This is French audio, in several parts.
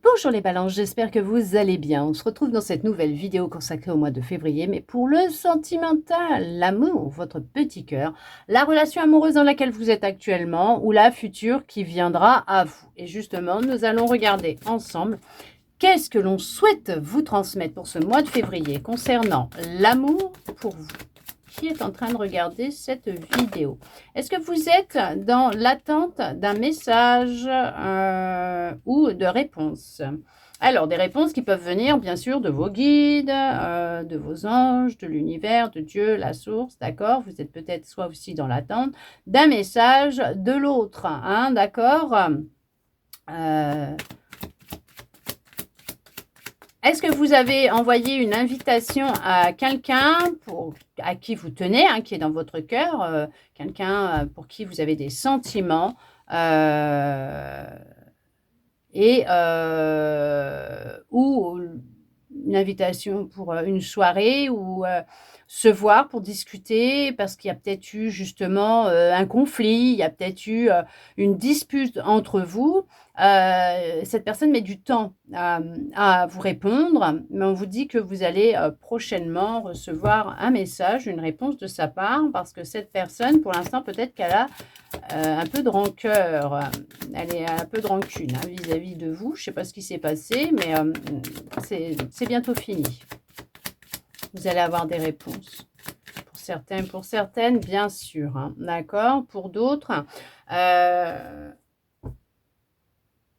Bonjour les balances, j'espère que vous allez bien. On se retrouve dans cette nouvelle vidéo consacrée au mois de février, mais pour le sentimental, l'amour, votre petit cœur, la relation amoureuse dans laquelle vous êtes actuellement ou la future qui viendra à vous. Et justement, nous allons regarder ensemble qu'est-ce que l'on souhaite vous transmettre pour ce mois de février concernant l'amour pour vous. Qui est en train de regarder cette vidéo? Est-ce que vous êtes dans l'attente d'un message ou de réponses? Alors, des réponses qui peuvent venir, bien sûr, de vos guides, de vos anges, de l'univers, de Dieu, la source, d'accord? Vous êtes peut-être soit aussi dans l'attente d'un message de l'autre, hein, d'accord? Est-ce que vous avez envoyé une invitation à quelqu'un à qui vous tenez, hein, qui est dans votre cœur, quelqu'un pour qui vous avez des sentiments ou une invitation pour une soirée ou se voir pour discuter parce qu'il y a peut-être eu justement un conflit, il y a peut-être eu une dispute entre vous. Cette personne met du temps à vous répondre, mais on vous dit que vous allez prochainement recevoir un message, une réponse de sa part, parce que cette personne, pour l'instant, peut-être qu'elle a un peu de rancœur, elle est un peu de rancune vis-à-vis de vous. Je ne sais pas ce qui s'est passé, mais c'est bientôt fini. Vous allez avoir des réponses. Pour certains, pour certaines, bien sûr. Hein, d'accord. Pour d'autres,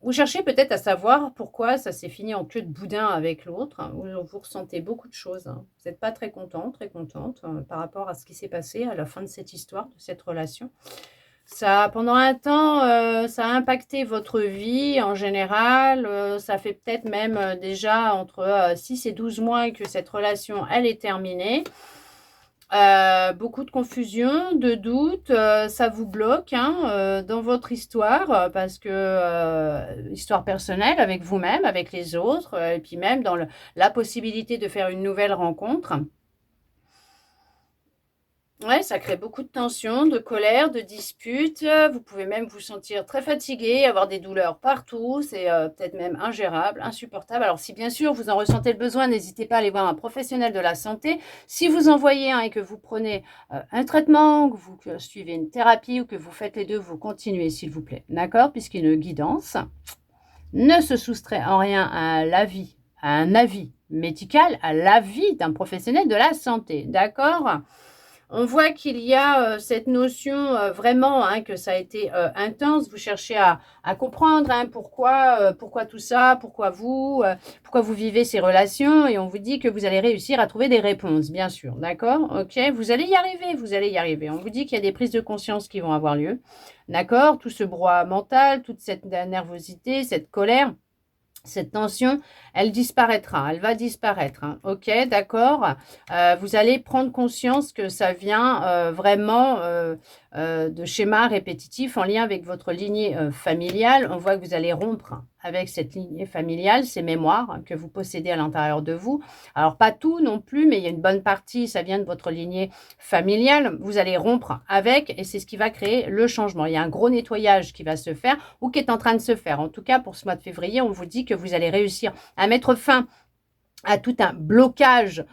vous cherchez peut-être à savoir pourquoi ça s'est fini en queue de boudin avec l'autre. Hein, vous ressentez beaucoup de choses. Hein. Vous n'êtes pas très content, très contente par rapport à ce qui s'est passé à la fin de cette histoire, de cette relation. Ça, pendant un temps, ça a impacté votre vie en général. Ça fait peut-être même déjà entre 6 et 12 mois que cette relation, elle est terminée. Beaucoup de confusion, de doute, ça vous bloque hein, dans votre histoire parce que histoire personnelle avec vous-même, avec les autres, et puis même dans la possibilité de faire une nouvelle rencontre. Ouais, ça crée beaucoup de tensions, de colère, de disputes. Vous pouvez même vous sentir très fatigué, avoir des douleurs partout. C'est peut-être même ingérable, insupportable. Alors, si bien sûr vous en ressentez le besoin, n'hésitez pas à aller voir un professionnel de la santé. Si vous en voyez un et que vous prenez un traitement, que vous suivez une thérapie ou que vous faites les deux, vous continuez, s'il vous plaît. D'accord? Puisqu'une guidance ne se soustrait en rien à l'avis, à un avis médical, à l'avis d'un professionnel de la santé. D'accord? On voit qu'il y a cette notion vraiment hein, que ça a été intense. Vous cherchez à comprendre hein, pourquoi tout ça, pourquoi vous vivez ces relations et on vous dit que vous allez réussir à trouver des réponses, bien sûr. D'accord? Ok? Vous allez y arriver, vous allez y arriver. On vous dit qu'il y a des prises de conscience qui vont avoir lieu. D'accord? Tout ce brouhaha mental, toute cette nervosité, cette colère. Cette tension, elle disparaîtra, elle va disparaître. Hein. Ok, d'accord. Vous allez prendre conscience que ça vient vraiment de schémas répétitifs en lien avec votre lignée familiale. On voit que vous allez rompre avec cette lignée familiale, ces mémoires que vous possédez à l'intérieur de vous. Alors, pas tout non plus, mais il y a une bonne partie, ça vient de votre lignée familiale. Vous allez rompre avec et c'est ce qui va créer le changement. Il y a un gros nettoyage qui va se faire ou qui est en train de se faire. En tout cas, pour ce mois de février, on vous dit que vous allez réussir à mettre fin à tout un blocage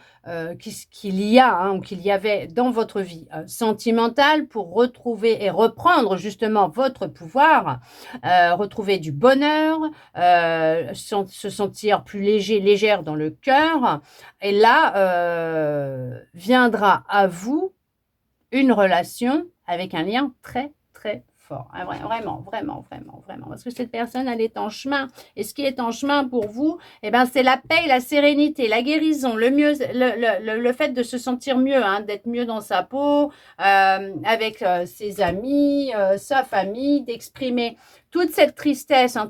qu'il y a hein, ou qu'il y avait dans votre vie sentimentale pour retrouver et reprendre justement votre pouvoir, retrouver du bonheur, se sentir plus léger, légère dans le cœur. Et là, viendra à vous une relation avec un lien très, très fort. Vraiment, vraiment, vraiment, vraiment. Parce que cette personne, elle est en chemin. Et ce qui est en chemin pour vous, eh ben, c'est la paix, la sérénité, la guérison, le mieux, le fait de se sentir mieux, hein, d'être mieux dans sa peau, avec ses amis, sa famille, d'exprimer toute cette tristesse, hein,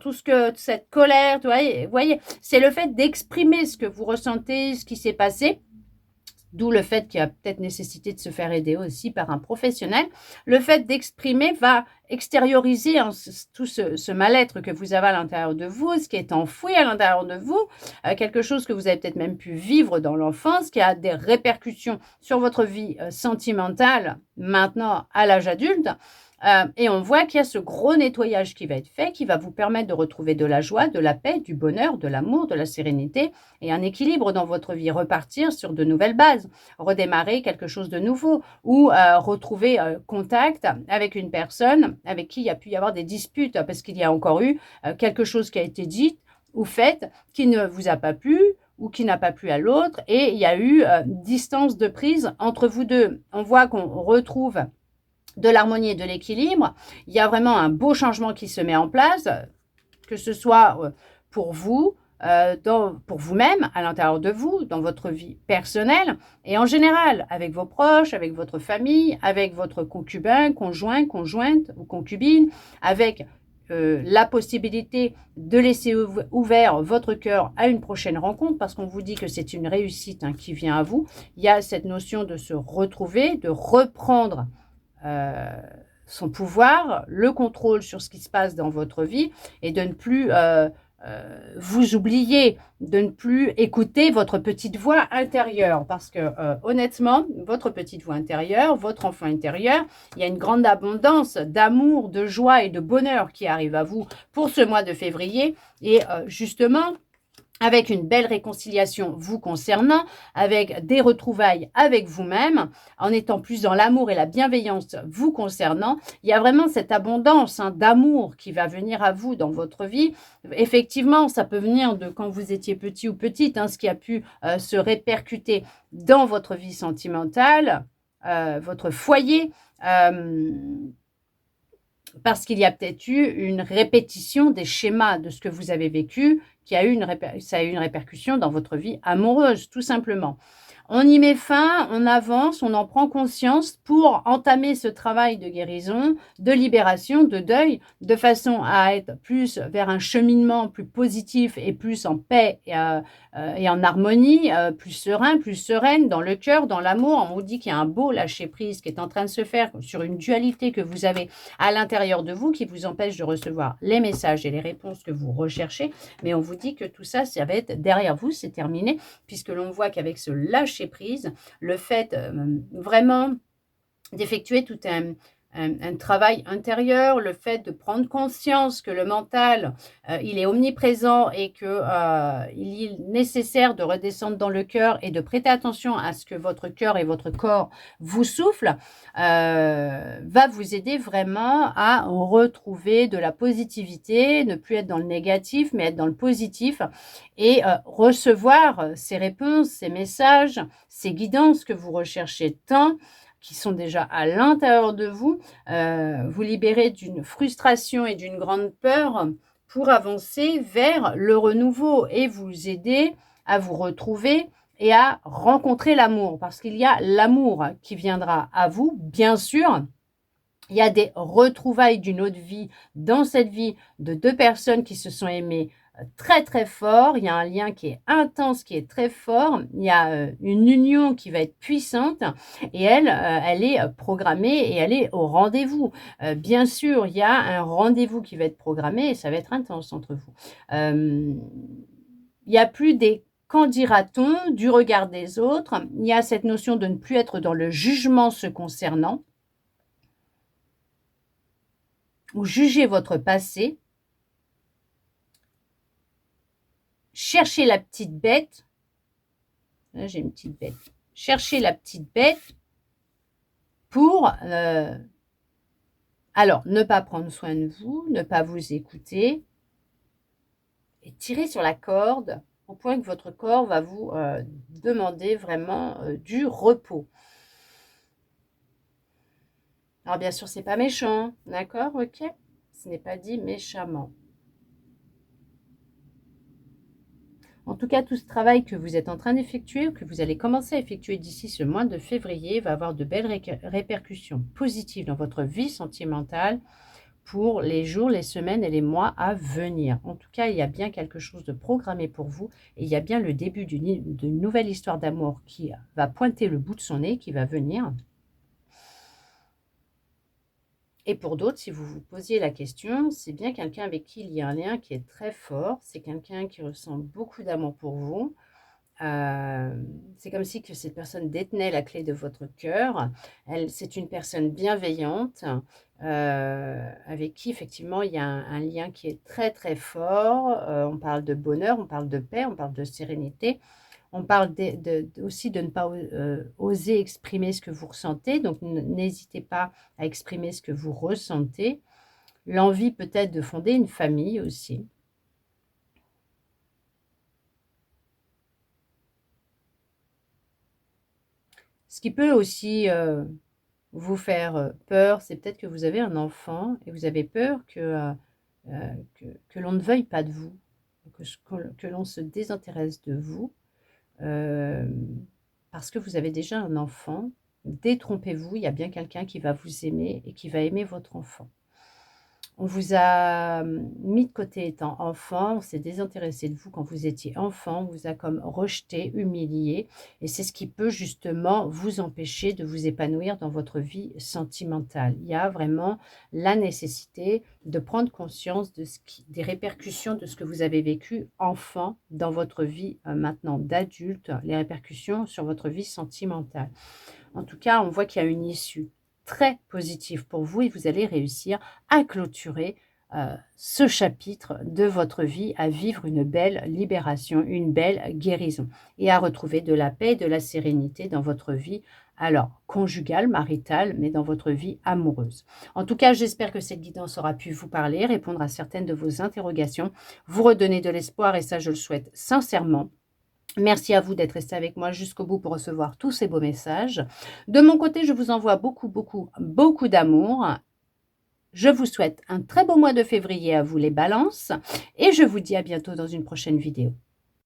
cette colère, vous voyez, c'est le fait d'exprimer ce que vous ressentez, ce qui s'est passé. D'où le fait qu'il y a peut-être nécessité de se faire aider aussi par un professionnel. Le fait d'exprimer va extérioriser hein, tout ce mal-être que vous avez à l'intérieur de vous, ce qui est enfoui à l'intérieur de vous, quelque chose que vous avez peut-être même pu vivre dans l'enfance, qui a des répercussions sur votre vie sentimentale maintenant à l'âge adulte. Et on voit qu'il y a ce gros nettoyage qui va être fait, qui va vous permettre de retrouver de la joie, de la paix, du bonheur, de l'amour, de la sérénité et un équilibre dans votre vie. Repartir sur de nouvelles bases, redémarrer quelque chose de nouveau ou retrouver contact avec une personne avec qui il y a pu y avoir des disputes parce qu'il y a encore eu quelque chose qui a été dit ou fait qui ne vous a pas plu ou qui n'a pas plu à l'autre et il y a eu distance de prise entre vous deux. On voit qu'on retrouve de l'harmonie et de l'équilibre. Il y a vraiment un beau changement qui se met en place, que ce soit pour vous, pour vous-même, à l'intérieur de vous, dans votre vie personnelle, et en général, avec vos proches, avec votre famille, avec votre concubin, conjoint, conjointe ou concubine, avec la possibilité de laisser ouvert votre cœur à une prochaine rencontre, parce qu'on vous dit que c'est une réussite hein, qui vient à vous. Il y a cette notion de se retrouver, de reprendre son pouvoir, le contrôle sur ce qui se passe dans votre vie et de ne plus vous oublier, de ne plus écouter votre petite voix intérieure parce que honnêtement, votre petite voix intérieure, votre enfant intérieur, il y a une grande abondance d'amour, de joie et de bonheur qui arrive à vous pour ce mois de février et justement, avec une belle réconciliation vous concernant, avec des retrouvailles avec vous-même, en étant plus dans l'amour et la bienveillance vous concernant, il y a vraiment cette abondance hein, d'amour qui va venir à vous dans votre vie. Effectivement, ça peut venir de quand vous étiez petit ou petite, hein, ce qui a pu se répercuter dans votre vie sentimentale, votre foyer, parce qu'il y a peut-être eu une répétition des schémas de ce que vous avez vécu, ça a eu une répercussion dans votre vie amoureuse, tout simplement. On y met fin, on avance, on en prend conscience pour entamer ce travail de guérison, de libération, de deuil, de façon à être plus vers un cheminement plus positif et plus en paix et en harmonie, plus serein, plus sereine dans le cœur, dans l'amour. On vous dit qu'il y a un beau lâcher-prise qui est en train de se faire sur une dualité que vous avez à l'intérieur de vous qui vous empêche de recevoir les messages et les réponses que vous recherchez. Mais on vous dit que tout ça, ça va être derrière vous, c'est terminé, puisque l'on voit qu'avec ce lâcher-prise, le fait vraiment d'effectuer tout un travail intérieur, le fait de prendre conscience que le mental, il est omniprésent et qu'il est nécessaire de redescendre dans le cœur et de prêter attention à ce que votre cœur et votre corps vous soufflent, va vous aider vraiment à retrouver de la positivité, ne plus être dans le négatif, mais être dans le positif et recevoir ces réponses, ces messages, ces guidances que vous recherchez tant, qui sont déjà à l'intérieur de vous, vous libérer d'une frustration et d'une grande peur pour avancer vers le renouveau et vous aider à vous retrouver et à rencontrer l'amour, parce qu'il y a l'amour qui viendra à vous, bien sûr. Il y a des retrouvailles d'une autre vie dans cette vie de deux personnes qui se sont aimées très très fort, il y a un lien qui est intense, qui est très fort, il y a une union qui va être puissante et elle est programmée et elle est au rendez-vous. Bien sûr, il y a un rendez-vous qui va être programmé et ça va être intense entre vous. Il n'y a plus des qu'en dira-t-on du regard des autres, il y a cette notion de ne plus être dans le jugement se concernant ou juger votre passé. Cherchez la petite bête. Là, j'ai une petite bête. Cherchez la petite bête pour, alors, ne pas prendre soin de vous, ne pas vous écouter et tirer sur la corde au point que votre corps va vous demander vraiment du repos. Alors, bien sûr, c'est pas méchant, d'accord, ok? Ce n'est pas dit méchamment. En tout cas, tout ce travail que vous êtes en train d'effectuer ou que vous allez commencer à effectuer d'ici ce mois de février va avoir de belles répercussions positives dans votre vie sentimentale pour les jours, les semaines et les mois à venir. En tout cas, il y a bien quelque chose de programmé pour vous et il y a bien le début d'une nouvelle histoire d'amour qui va pointer le bout de son nez, qui va venir. Et pour d'autres, si vous vous posiez la question, c'est bien quelqu'un avec qui il y a un lien qui est très fort. C'est quelqu'un qui ressent beaucoup d'amour pour vous. C'est comme si que cette personne détenait la clé de votre cœur. C'est une personne bienveillante avec qui effectivement il y a un lien qui est très très fort. On parle de bonheur, on parle de paix, on parle de sérénité. On parle aussi de ne pas oser exprimer ce que vous ressentez. Donc n'hésitez pas à exprimer ce que vous ressentez. L'envie peut-être de fonder une famille aussi. Ce qui peut aussi vous faire peur, c'est peut-être que vous avez un enfant et vous avez peur que l'on ne veuille pas de vous, que l'on se désintéresse de vous, parce que vous avez déjà un enfant. Détrompez-vous, il y a bien quelqu'un qui va vous aimer et qui va aimer votre enfant. On vous a mis de côté étant enfant, on s'est désintéressé de vous quand vous étiez enfant, on vous a comme rejeté, humilié, et c'est ce qui peut justement vous empêcher de vous épanouir dans votre vie sentimentale. Il y a vraiment la nécessité de prendre conscience des répercussions de ce que vous avez vécu enfant dans votre vie maintenant d'adulte, les répercussions sur votre vie sentimentale. En tout cas, on voit qu'il y a une issue très positive pour vous et vous allez réussir à clôturer ce chapitre de votre vie, à vivre une belle libération, une belle guérison et à retrouver de la paix et de la sérénité dans votre vie, alors conjugale, maritale, mais dans votre vie amoureuse. En tout cas, j'espère que cette guidance aura pu vous parler, répondre à certaines de vos interrogations, vous redonner de l'espoir et ça, je le souhaite sincèrement. Merci à vous d'être resté avec moi jusqu'au bout pour recevoir tous ces beaux messages. De mon côté, je vous envoie beaucoup, beaucoup, beaucoup d'amour. Je vous souhaite un très beau mois de février à vous les balances et je vous dis à bientôt dans une prochaine vidéo.